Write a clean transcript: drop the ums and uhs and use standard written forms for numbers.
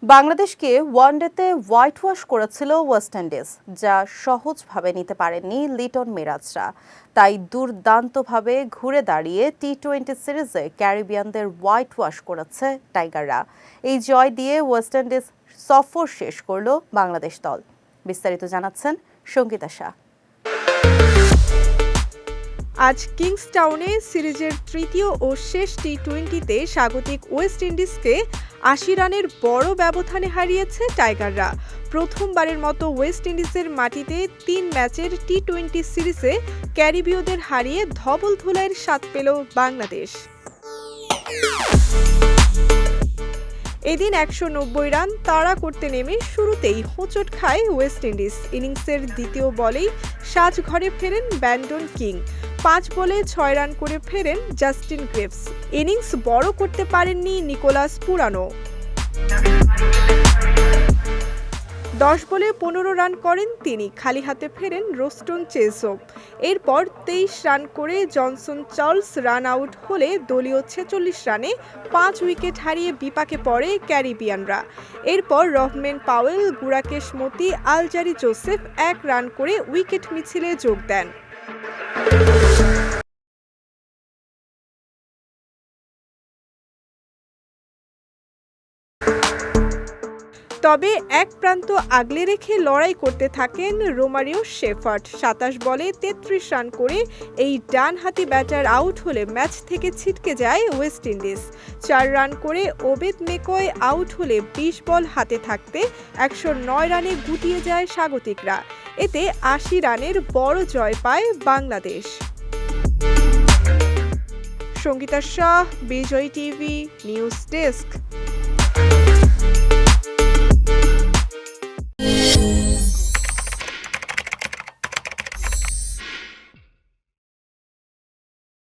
বাংলাদেশকে ওয়ানডেতে white wash করেছিল West Indies, যা সহজভাবে নিতে পারেননি লিটন মিরাজরা। তাই দুর্দান্তভাবে ঘুরে দাঁড়িয়ে টি-20 সিরিজে ক্যারিবিয়ানদের হোয়াইট ওয়াশ করেছে টাইগাররা। এই জয় দিয়ে ওয়েস্ট ইন্ডিজ সফর শেষ করল বাংলাদেশ দল। বিস্তারিত জানাচ্ছেন সঙ্গীতা শাহ। আজ কিংসটাউনে সিরিজের তৃতীয় ও শেষ টি-20তে স্বাগতিক ওয়েস্ট ইন্ডিজকে ৮০ রানের বড় ব্যবধানে হারিয়েছে টাইগাররা। প্রথমবারের মতো ওয়েস্ট ইন্ডিজের মাটিতে ৩ ম্যাচের টি-20 সিরিজে ক্যারিবীয়দের হারিয়ে ধবল ধোলাইয়ের স্বাদ পেল বাংলাদেশ। এদিন ১৯০ রান তাড়া করতে নেমে শুরুতেই হোঁচট খায় ওয়েস্ট ইন্ডিজ। ইনিংসের দ্বিতীয় বলেই সাজঘরে ফেরেন ব্র্যান্ডন কিং। ৫ বলে ৬ রান করে ফেরেন জাস্টিন গ্রেভস। ইনিংস বড় করতে পারেননি নিকোলাস পুরানো। ১০ বলে ১৫ রান করেন তিনি। খালি হাতে ফেরেন রোস্টন চেজো। এরপর ২৩ রান করে জনসন চার্লস রান আউট হলে দলীয় ৪৬ রানে ৫ উইকেট হারিয়ে বিপাকে পড়ে ক্যারিবিয়ানরা। এরপর রহমান পাওয়েল, গুরাকেশ মতি, আলজারি জোসেফ ১ রান করে উইকেট মিছিলে যোগ দেন। তবে এক প্রান্ত আগলে রেখে লড়াই করতে থাকেন রোমারিও শেফার্ড। ২৭ বলে ৩৩ রান করে এই ডানহাতি ব্যাটার আউট হলে ম্যাচ থেকে ছিটকে যায় ওয়েস্ট ইন্ডিজ। ৪ রান করে ওবেদ মেকয় আউট হলে ২০ বল হাতে থাকতে ১০৯ রানে গুটিয়ে যায় স্বাগতিকরা। এতে ৮০ রানের বড় জয় পায় বাংলাদেশ। সঙ্গীতা শাহ, বিজয় টিভি, নিউজ ডেস্ক।